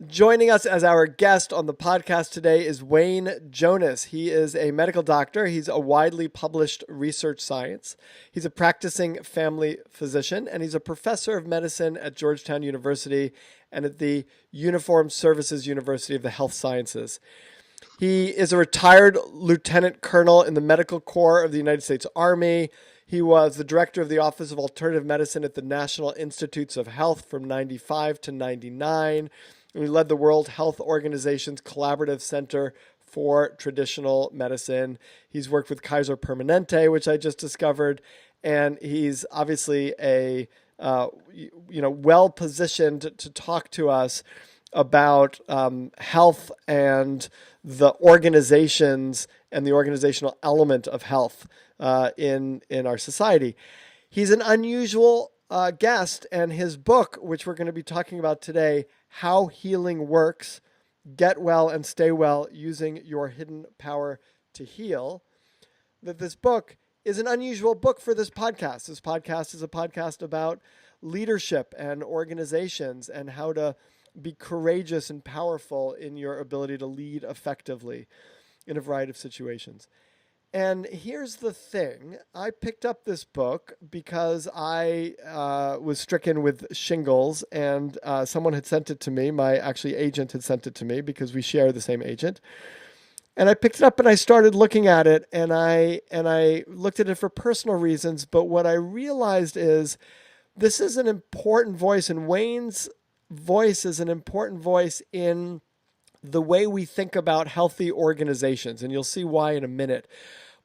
Joining us as our guest on the podcast today is Wayne Jonas. He is a medical doctor. He's a widely published research science. He's a practicing family physician, and he's a professor of medicine at Georgetown University and at the Uniformed Services University of the Health Sciences. He is a retired lieutenant colonel in the Medical Corps of the United States Army. He was the director of the Office of Alternative Medicine at the National Institutes of Health from 95 to 99. And he led the World Health Organization's Collaborative Center for Traditional Medicine. He's worked with Kaiser Permanente, which I just discovered, and he's obviously a well positioned to talk to us about health and the organizations and the organizational element of health in our society. He's an unusual guest, and his book, which we're going to be talking about today, How Healing Works, Get Well and Stay Well Using Your Hidden Power to Heal, that this book is an unusual book for this podcast. This podcast is a podcast about leadership and organizations and how to be courageous and powerful in your ability to lead effectively in a variety of situations. And here's the thing. I picked up this book because I was stricken with shingles, and someone had sent it to me. My agent had sent it to me because we share the same agent. And I picked it up and I started looking at it, and I looked at it for personal reasons. But what I realized is this is an important voice, and Wayne's voice is an important voice in the way we think about healthy organizations, and you'll see why in a minute.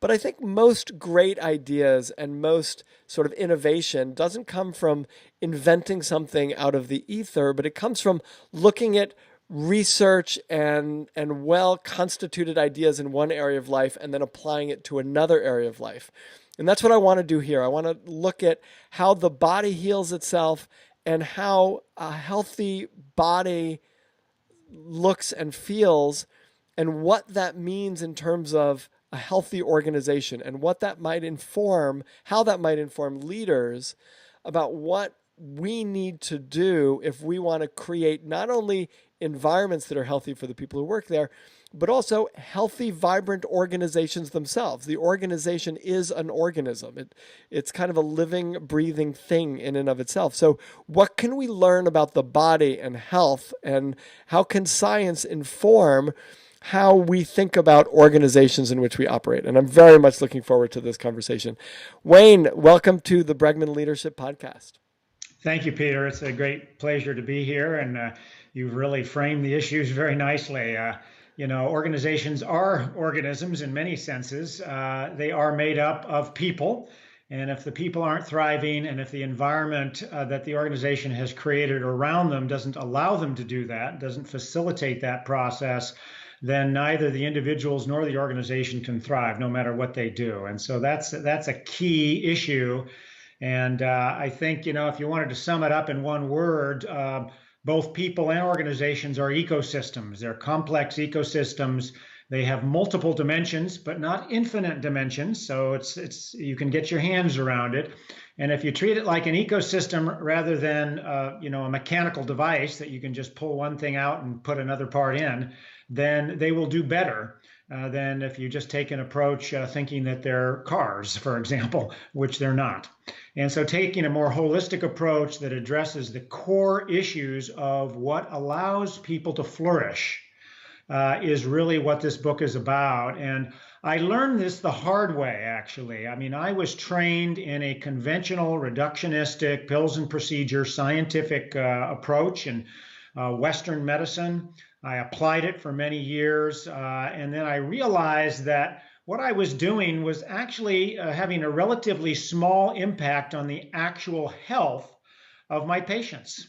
But I think most great ideas and most sort of innovation doesn't come from inventing something out of the ether, but it comes from looking at research and well-constituted ideas in one area of life and then applying it to another area of life. And that's what I want to do here. I want to look at how the body heals itself and how a healthy body looks and feels, and what that means in terms of a healthy organization, and what that might inform, how that might inform leaders about what we need to do if we want to create not only environments that are healthy for the people who work there, but also healthy, vibrant organizations themselves. The organization is an organism. It's kind of a living, breathing thing in and of itself. So what can we learn about the body and health, and how can science inform how we think about organizations in which we operate? And I'm very much looking forward to this conversation. Wayne, welcome to the Bregman Leadership Podcast. Thank you, Peter. It's a great pleasure to be here, and you've really framed the issues very nicely. Organizations are organisms in many senses. They are made up of people. And if the people aren't thriving, and if the environment that the organization has created around them doesn't allow them to do that, doesn't facilitate that process, then neither the individuals nor the organization can thrive, no matter what they do. And so that's a key issue. And I think, if you wanted to sum it up in one word, both people and organizations are ecosystems. They're complex ecosystems. They have multiple dimensions, but not infinite dimensions. So it's you can get your hands around it. And if you treat it like an ecosystem rather than a mechanical device that you can just pull one thing out and put another part in, then they will do better than if you just take an approach thinking that they're cars, for example, which they're not. And so taking a more holistic approach that addresses the core issues of what allows people to flourish is really what this book is about. And I learned this the hard way, actually. I mean, I was trained in a conventional reductionistic pills and procedure scientific approach in Western medicine. I applied it for many years, and then I realized that what I was doing was actually having a relatively small impact on the actual health of my patients.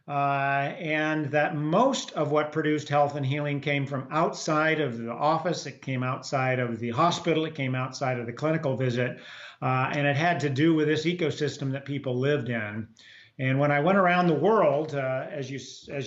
And that most of what produced health and healing came from outside of the office. It came outside of the hospital. It came outside of the clinical visit. And it had to do with this ecosystem that people lived in. And when I went around the world, as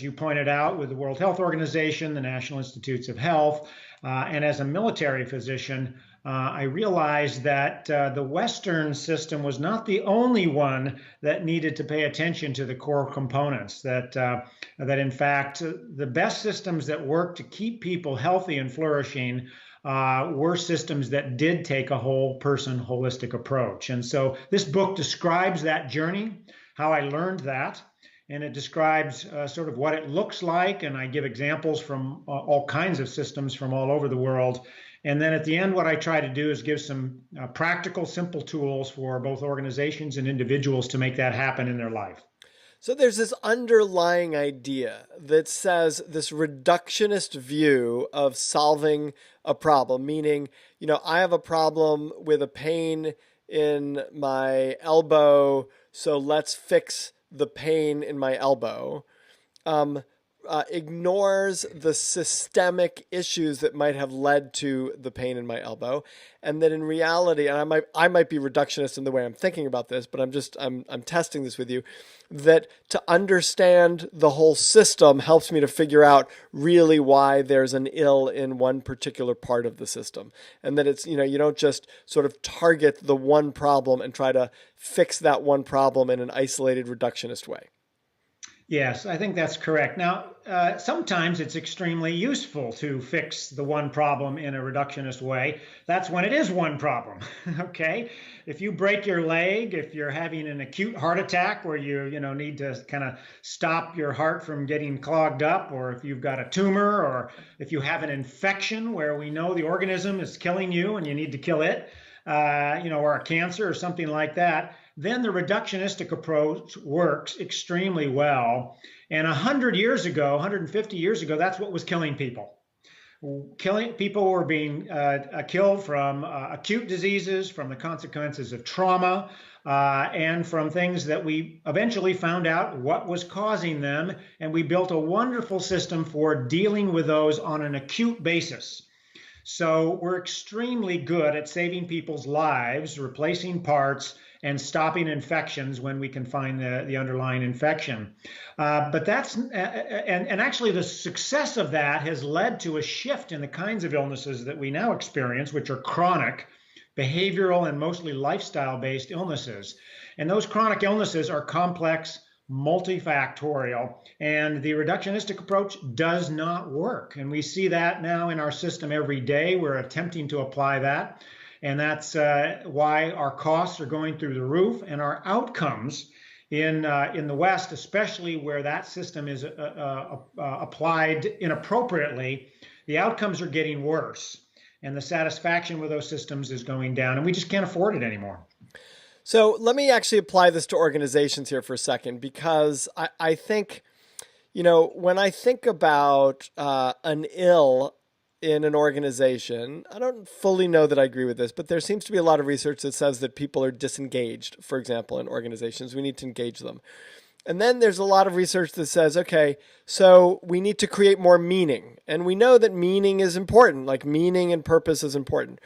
you pointed out, with the World Health Organization, the National Institutes of Health, and as a military physician, I realized that the Western system was not the only one that needed to pay attention to the core components. That in fact, the best systems that work to keep people healthy and flourishing were systems that did take a whole person holistic approach. And so this book describes that journey, how I learned that. And it describes sort of what it looks like. And I give examples from all kinds of systems from all over the world. And then at the end, what I try to do is give some practical, simple tools for both organizations and individuals to make that happen in their life. So there's this underlying idea that says this reductionist view of solving a problem, meaning, I have a problem with a pain in my elbow, so let's fix the pain in my elbow. Ignores the systemic issues that might have led to the pain in my elbow, and that in reality, and I might be reductionist in the way I'm thinking about this, but I'm testing this with you, that to understand the whole system helps me to figure out really why there's an ill in one particular part of the system, and that it's you don't just sort of target the one problem and try to fix that one problem in an isolated reductionist way. Yes, I think that's correct. Now, sometimes it's extremely useful to fix the one problem in a reductionist way. That's when it is one problem. Okay? If you break your leg, if you're having an acute heart attack where you need to kind of stop your heart from getting clogged up, or if you've got a tumor, or if you have an infection where we know the organism is killing you and you need to kill it, or a cancer or something like that, then the reductionistic approach works extremely well. And 100 years ago, 150 years ago, that's what was killing people. Killing people were being killed from acute diseases, from the consequences of trauma, and from things that we eventually found out what was causing them. And we built a wonderful system for dealing with those on an acute basis. So we're extremely good at saving people's lives, replacing parts, and stopping infections when we can find the underlying infection. But that's, and actually the success of that has led to a shift in the kinds of illnesses that we now experience, which are chronic, behavioral, and mostly lifestyle-based illnesses. And those chronic illnesses are complex, multifactorial, and the reductionistic approach does not work. And we see that now in our system every day. We're attempting to apply that. And that's why our costs are going through the roof, and our outcomes in the West, especially where that system is applied inappropriately, the outcomes are getting worse, and the satisfaction with those systems is going down, and we just can't afford it anymore. So let me actually apply this to organizations here for a second, because I think, when I think about an ill in an organization, I don't fully know that I agree with this, but there seems to be a lot of research that says that people are disengaged, for example, in organizations. We need to engage them. And then there's a lot of research that says, okay, so we need to create more meaning. And we know that meaning is important, like meaning and purpose is important.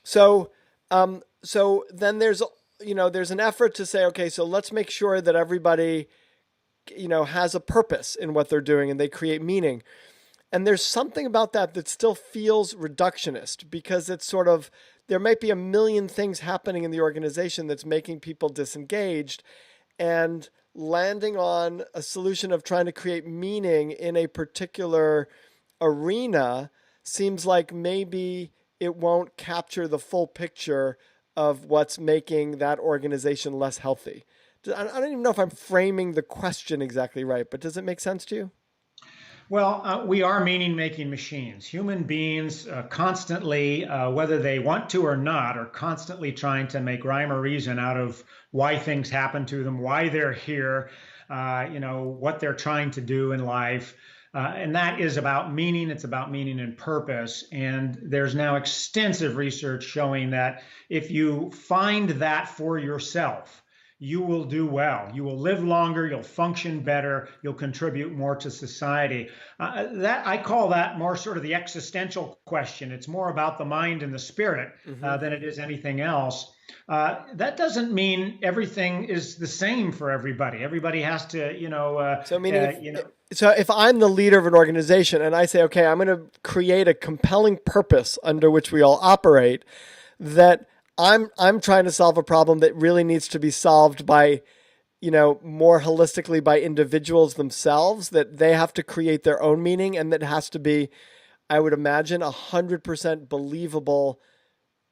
So then there's an effort to say, okay, so let's make sure that everybody, has a purpose in what they're doing and they create meaning. And there's something about that still feels reductionist, because it's sort of, there might be a million things happening in the organization that's making people disengaged, and landing on a solution of trying to create meaning in a particular arena seems like maybe it won't capture the full picture of what's making that organization less healthy. I don't even know if I'm framing the question exactly right, but does it make sense to you? Well, we are meaning-making machines. Human beings constantly, whether they want to or not, are constantly trying to make rhyme or reason out of why things happen to them, why they're here, what they're trying to do in life. And that is about meaning. It's about meaning and purpose. And there's now extensive research showing that if you find that for yourself, you will do well. You will live longer. You'll function better. You'll contribute more to society. That I call that more sort of the existential question. It's more about the mind and the spirit than it is anything else. That doesn't mean everything is the same for everybody. Everybody has to, So if I'm the leader of an organization and I say, okay, I'm going to create a compelling purpose under which we all operate, that I'm trying to solve a problem that really needs to be solved by, more holistically by individuals themselves, that they have to create their own meaning, and that has to be, I would imagine, 100% believable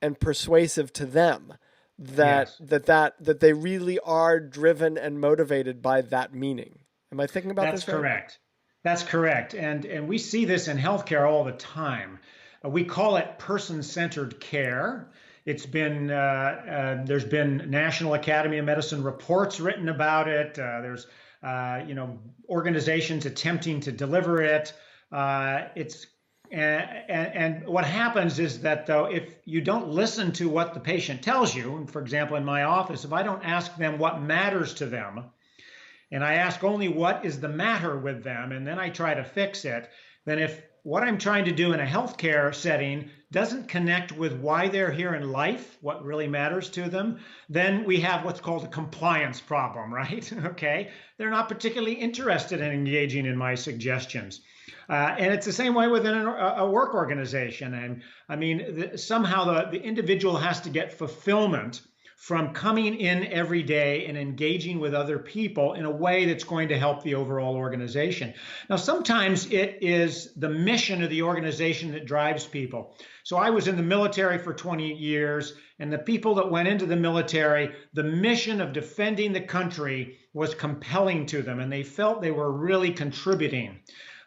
and persuasive to them, Yes, that they really are driven and motivated by that meaning. Am I thinking about that's this right? correct. That's correct. And we see this in healthcare all the time. We call it person-centered care. There's been National Academy of Medicine reports written about it. There's organizations attempting to deliver it. It's and what happens is that, though, if you don't listen to what the patient tells you, and for example, in my office, if I don't ask them what matters to them, and I ask only what is the matter with them, and then I try to fix it, then if what I'm trying to do in a healthcare setting doesn't connect with why they're here in life, what really matters to them, then we have what's called a compliance problem, right? Okay. They're not particularly interested in engaging in my suggestions. And it's the same way within a work organization. And I mean, somehow the individual has to get fulfillment from coming in every day and engaging with other people in a way that's going to help the overall organization. Now, sometimes it is the mission of the organization that drives people. So I was in the military for 20 years, and the people that went into the military, the mission of defending the country was compelling to them, and they felt they were really contributing.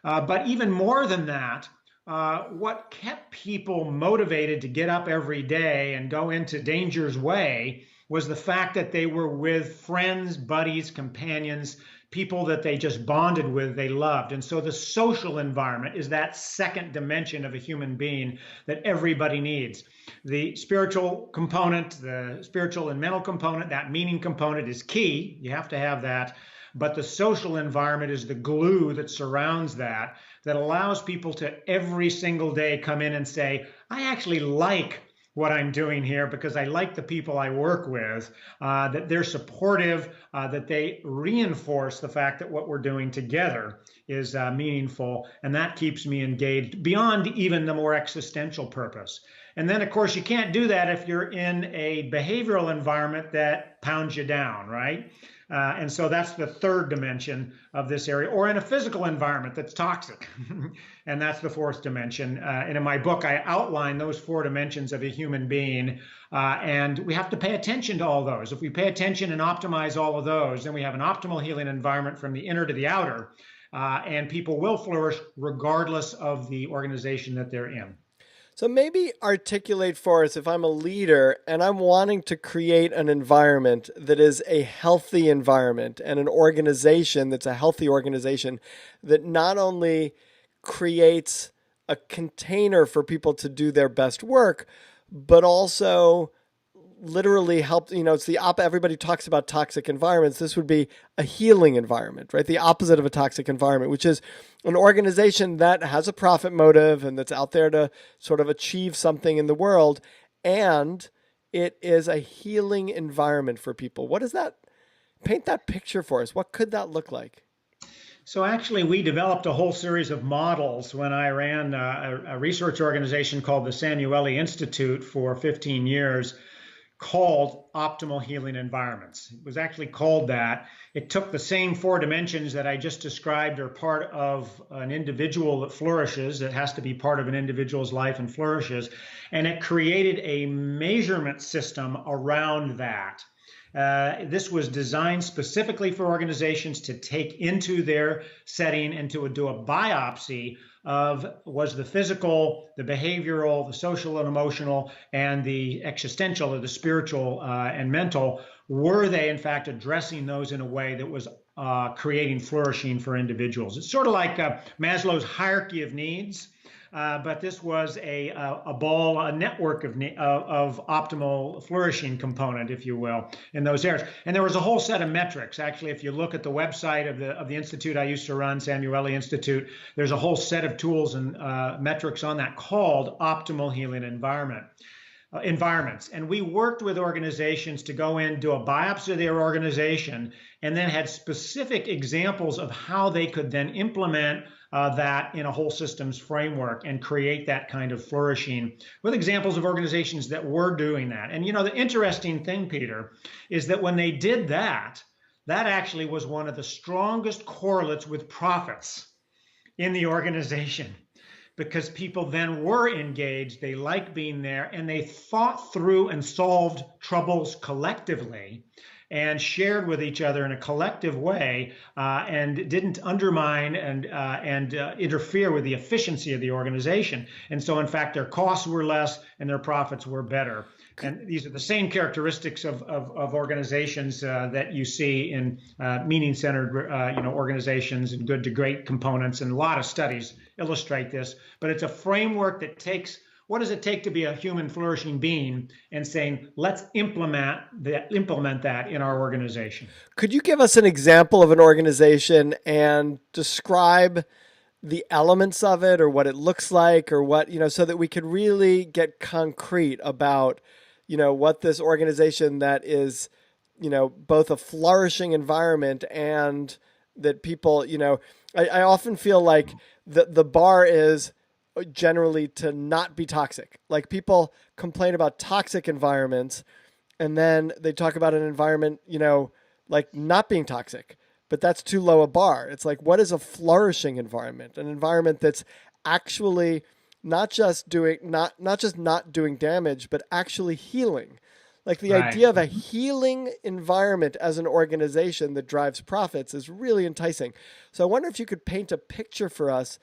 But even more than that, what kept people motivated to get up every day and go into danger's way was the fact that they were with friends, buddies, companions, people that they just bonded with, they loved. And so the social environment is that second dimension of a human being that everybody needs. The spiritual component, the spiritual and mental component, that meaning component is key. You have to have that. But the social environment is the glue that surrounds that allows people to every single day come in and say, I actually like what I'm doing here because I like the people I work with, that they're supportive, that they reinforce the fact that what we're doing together is meaningful, and that keeps me engaged beyond even the more existential purpose. And then, of course, you can't do that if you're in a behavioral environment that pounds you down, right? And so that's the third dimension of this area, or in a physical environment that's toxic. And that's the fourth dimension. And in my book, I outline those four dimensions of a human being. And we have to pay attention to all those. If we pay attention and optimize all of those, then we have an optimal healing environment from the inner to the outer. And people will flourish regardless of the organization that they're in. So maybe articulate for us, if I'm a leader and I'm wanting to create an environment that is a healthy environment and an organization that's a healthy organization that not only creates a container for people to do their best work, but also literally help, it's everybody talks about toxic environments. This would be a healing environment, right? The opposite of a toxic environment, which is an organization that has a profit motive and that's out there to sort of achieve something in the world. And it is a healing environment for people. What does that paint that picture for us? What could that look like? So actually, we developed a whole series of models when I ran a research organization called the Samueli Institute for 15 years, called optimal healing environments. It was actually called that. It took the same four dimensions that I just described are part of an individual that flourishes, that has to be part of an individual's life and flourishes, and it created a measurement system around that. This was designed specifically for organizations to take into their setting and to do a biopsy of was the physical, the behavioral, the social and emotional, and the existential or the spiritual and mental, were they in fact addressing those in a way that was creating flourishing for individuals? It's sort of like Maslow's hierarchy of needs. But this was a network of optimal flourishing component, if you will, in those areas. And there was a whole set of metrics. Actually, if you look at the website of the institute I used to run, Samueli Institute, there's a whole set of tools and metrics on that called optimal healing environments. And we worked with organizations to go in, do a biopsy of their organization, and then had specific examples of how they could then implement that in a whole systems framework and create that kind of flourishing with examples of organizations that were doing that. And the interesting thing, Peter, is that when they did that, that actually was one of the strongest correlates with profits in the organization, because people then were engaged, they liked being there, and they thought through and solved troubles collectively and shared with each other in a collective way, and didn't undermine and interfere with the efficiency of the organization. And so, in fact, their costs were less and their profits were better. And these are the same characteristics of organizations that you see in meaning-centered organizations and good to great components. And a lot of studies illustrate this. But it's a framework that takes what does it take to be a human flourishing being and saying, let's implement that in our organization. Could you give us an example of an organization and describe the elements of it or what it looks like or what, so that we could really get concrete about, what this organization that is, both a flourishing environment and that people, I often feel like the bar is generally to not be toxic. Like people complain about toxic environments and then they talk about an environment, like not being toxic, but that's too low a bar. It's like, what is a flourishing environment? An environment that's actually not just not doing damage, but actually healing. Like the Right. idea of a healing environment as an organization that drives profits is really enticing. So I wonder if you could paint a picture for us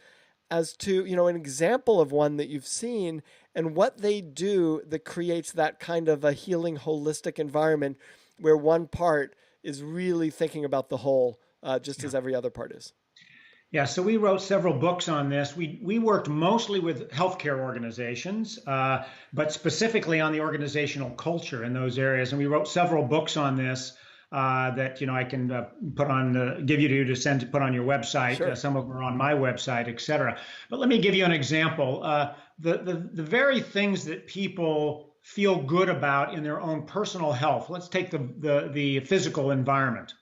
as to, an example of one that you've seen and what they do that creates that kind of a healing, holistic environment where one part is really thinking about the whole, just as every other part is. Yeah, so we wrote several books on this. We worked mostly with healthcare organizations, but specifically on the organizational culture in those areas. And we wrote several books on this that I can put on, give you to send to put on your website. Sure. Some of them are on my website, et cetera. But let me give you an example. The very things that people feel good about in their own personal health. Let's take the physical environment,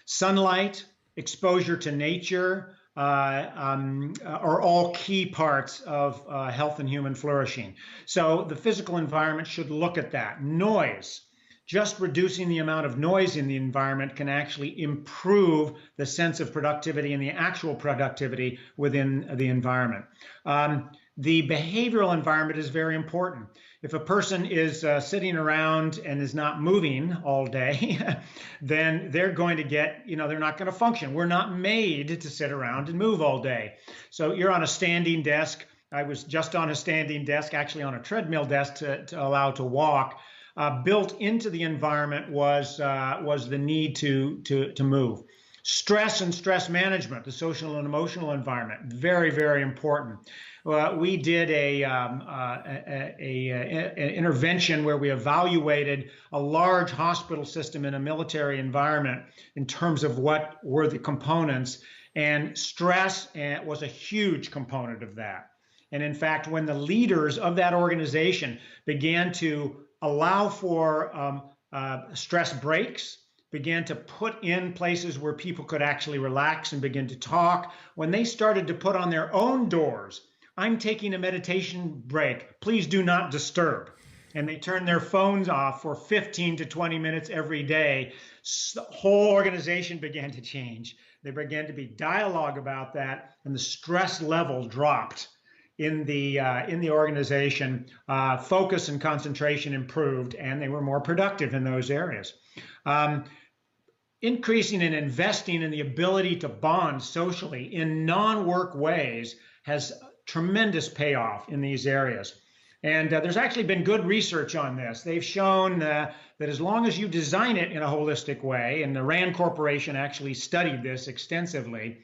sunlight, exposure to nature. Are all key parts of health and human flourishing. So the physical environment should look at that. Noise, just reducing the amount of noise in the environment can actually improve the sense of productivity and the actual productivity within the environment. The behavioral environment is very important. If a person is sitting around and is not moving all day, then they're going to get, they're not going to function. We're not made to sit around and move all day. So you're on a standing desk. I was just on a standing desk, actually on a treadmill desk to allow to walk. Built into the environment was the need to move. Stress and stress management, the social and emotional environment, very, very important. We did an intervention where we evaluated a large hospital system in a military environment in terms of what were the components, and stress was a huge component of that. And in fact, when the leaders of that organization began to allow for stress breaks, began to put in places where people could actually relax and begin to talk, when they started to put on their own doors, I'm taking a meditation break, please do not disturb. And they turned their phones off for 15 to 20 minutes every day. The whole organization began to change. There began to be dialogue about that, and the stress level dropped in the organization. Focus and concentration improved, and they were more productive in those areas. Increasing and investing in the ability to bond socially in non-work ways has tremendous payoff in these areas. And there's actually been good research on this. They've shown that as long as you design it in a holistic way, and the RAND Corporation actually studied this extensively,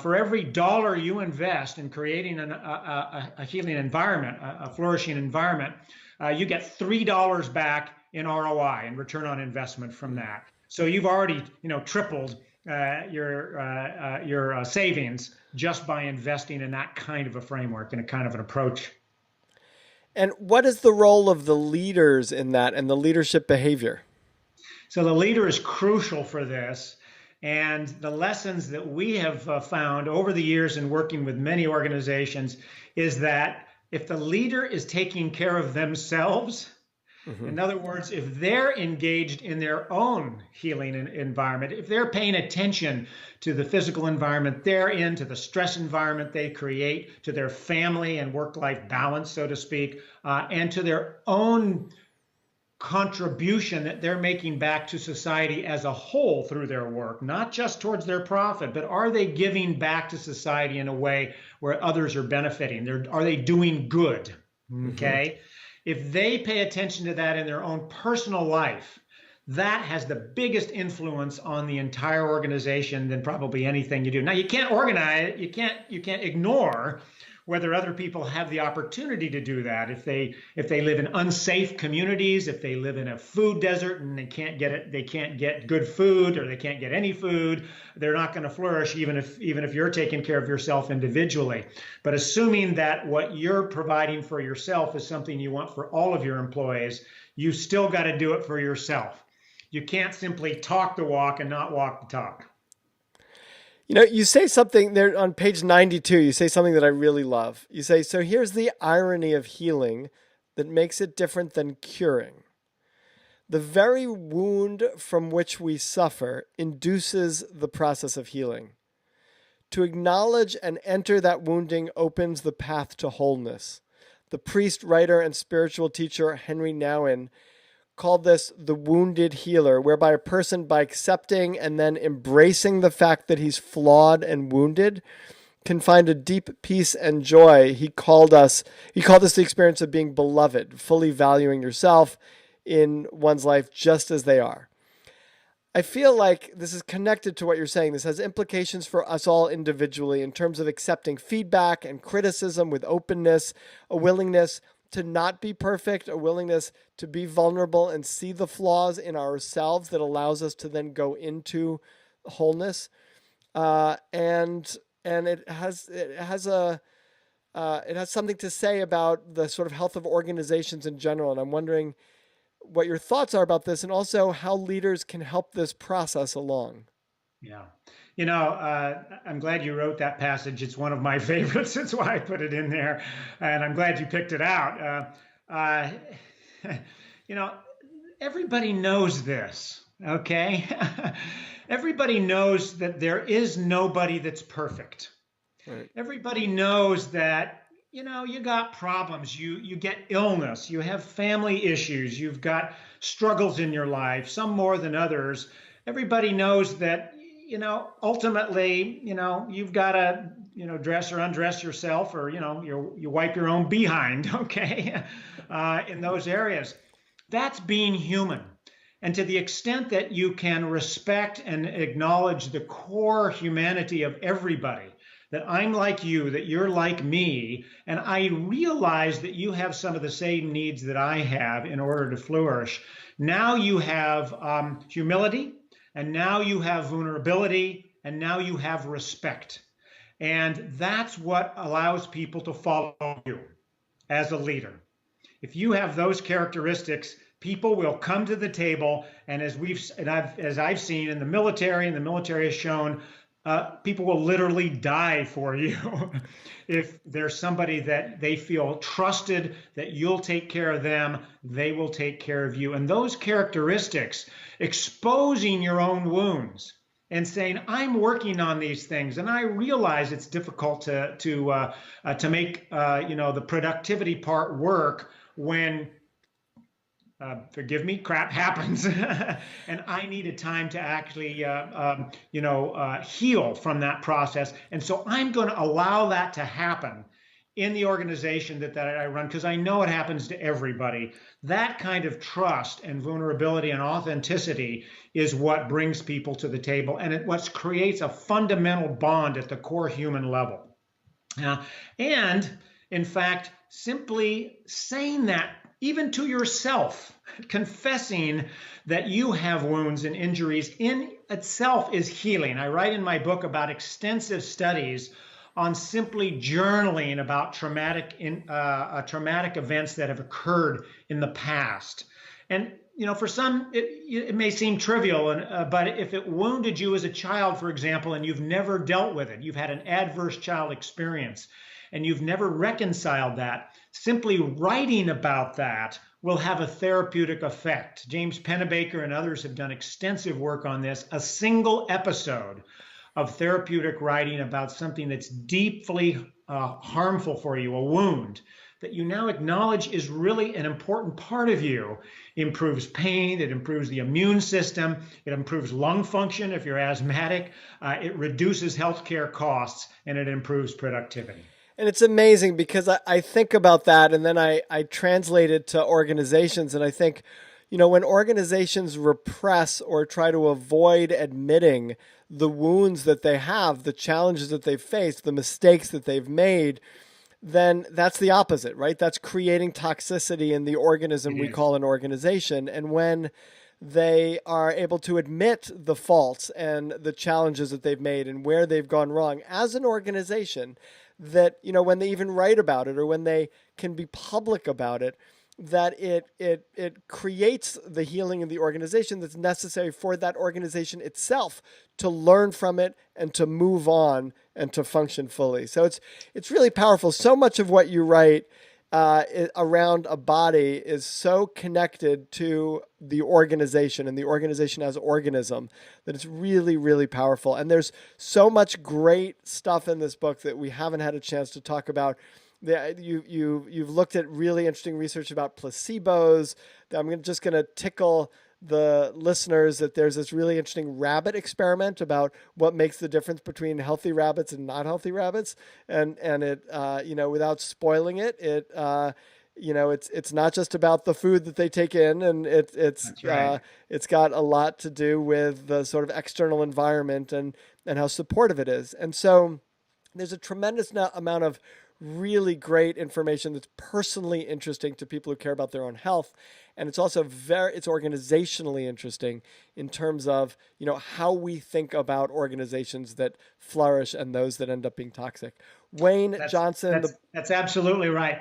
for every dollar you invest in creating a healing environment, a flourishing environment, you get $3 back in ROI, in return on investment from that. So you've already, tripled your savings just by investing in that kind of a framework and a kind of an approach. And what is the role of the leaders in that and the leadership behavior? So the leader is crucial for this. And the lessons that we have found over the years in working with many organizations is that if the leader is taking care of themselves, Hmm. in other words, if they're engaged in their own healing environment, if they're paying attention to the physical environment they're in, to the stress environment they create, to their family and work-life balance, so to speak, and to their own contribution that they're making back to society as a whole through their work, not just towards their profit, but are they giving back to society in a way where others are benefiting? Are they doing good? Hmm. Okay. If they pay attention to that in their own personal life, that has the biggest influence on the entire organization than probably anything you do. Now you can't organize, you can't ignore whether other people have the opportunity to do that. If they live in unsafe communities, if they live in a food desert and they can't get good food, or they can't get any food, they're not going to flourish even if you're taking care of yourself individually. But assuming that what you're providing for yourself is something you want for all of your employees, you still got to do it for yourself. You can't simply talk the walk and not walk the talk. You say something there on page 92. You say something that I really love. You say, "So here's the irony of healing that makes it different than curing. The very wound from which we suffer induces the process of healing. To acknowledge and enter that wounding opens the path to wholeness." The priest, writer, and spiritual teacher Henry Nouwen called this the wounded healer, whereby a person, by accepting and then embracing the fact that he's flawed and wounded, can find a deep peace and joy. He called this the experience of being beloved, fully valuing yourself in one's life just as they are. I feel like this is connected to what you're saying. This has implications for us all individually in terms of accepting feedback and criticism with openness, a willingness to not be perfect, a willingness to be vulnerable and see the flaws in ourselves that allows us to then go into wholeness. And it has something to say about the sort of health of organizations in general. And I'm wondering what your thoughts are about this, and also how leaders can help this process along. Yeah. I'm glad you wrote that passage. It's one of my favorites. That's why I put it in there. And I'm glad you picked it out. Uh, you know, everybody knows this, okay? Everybody knows that there is nobody that's perfect. Right. Everybody knows that you got problems, you get illness, you have family issues, you've got struggles in your life, some more than others. Everybody knows that ultimately you've got to dress or undress yourself, or you wipe your own behind, okay. In those areas, that's being human. And to the extent that you can respect and acknowledge the core humanity of everybody, that I'm like you, that you're like me, and I realize that you have some of the same needs that I have in order to flourish. Now you have humility, and now you have vulnerability, and now you have respect. And that's what allows people to follow you as a leader. If you have those characteristics, people will come to the table, and as I've seen in the military, and the military has shown, people will literally die for you if there's somebody that they feel trusted, that you'll take care of them, they will take care of you. And those characteristics, exposing your own wounds and saying, I'm working on these things, and I realize it's difficult to make the productivity part work when forgive me, crap happens, and I needed time to actually, heal from that process. And so I'm going to allow that to happen in the organization that I run, because I know it happens to everybody. That kind of trust and vulnerability and authenticity is what brings people to the table, and what creates a fundamental bond at the core human level. And in fact, simply saying that even to yourself, confessing that you have wounds and injuries in itself is healing. I write in my book about extensive studies on simply journaling about traumatic events that have occurred in the past. And for some, it may seem trivial, but if it wounded you as a child, for example, and you've never dealt with it, you've had an adverse child experience, and you've never reconciled that, simply writing about that will have a therapeutic effect. James Pennebaker and others have done extensive work on this. A single episode of therapeutic writing about something that's deeply harmful for you, a wound that you now acknowledge is really an important part of you, improves pain, it improves the immune system, it improves lung function if you're asthmatic, it reduces healthcare costs, and it improves productivity. And it's amazing because I think about that and then I translate it to organizations. And I think, when organizations repress or try to avoid admitting the wounds that they have, the challenges that they've faced, the mistakes that they've made, then that's the opposite, right? That's creating toxicity in the organism we call an organization. And when they are able to admit the faults and the challenges that they've made and where they've gone wrong as an organization, that, when they even write about it or when they can be public about it, that it creates the healing in the organization that's necessary for that organization itself to learn from it and to move on and to function fully. So it's really powerful. So much of what you write around a body is so connected to the organization and the organization as organism that it's really, really powerful. And there's so much great stuff in this book that we haven't had a chance to talk about. You've looked at really interesting research about placebos. I'm just going to tickle the listeners that there's this really interesting rabbit experiment about what makes the difference between healthy rabbits and not healthy rabbits, and it without spoiling it, it's not just about the food that they take in, and it's right. It's got a lot to do with the sort of external environment and how supportive it is, and so there's a tremendous amount of really great information that's personally interesting to people who care about their own health. And it's also it's organizationally interesting in terms of, how we think about organizations that flourish and those that end up being toxic. Wayne Johnson. That's absolutely right.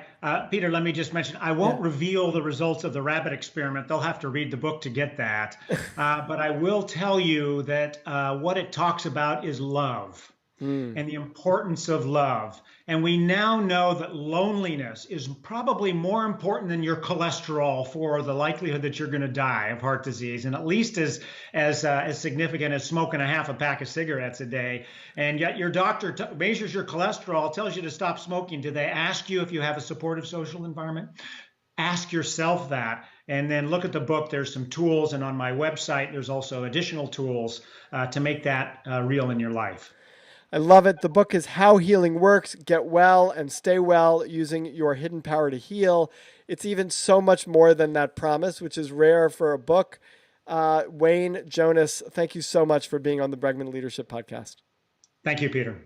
Peter, let me just mention, I won't reveal the results of the rabbit experiment. They'll have to read the book to get that. But I will tell you that what it talks about is love. And the importance of love. And we now know that loneliness is probably more important than your cholesterol for the likelihood that you're going to die of heart disease, and at least as significant as smoking a half a pack of cigarettes a day. And yet your doctor measures your cholesterol, tells you to stop smoking. Do they ask you if you have a supportive social environment? Ask yourself that, and then look at the book. There's some tools, and on my website, there's also additional tools to make that real in your life. I love it. The book is How Healing Works. Get well and stay well using your hidden power to heal. It's even so much more than that promise, which is rare for a book. Wayne Jonas, thank you so much for being on the Bregman Leadership Podcast. Thank you, Peter.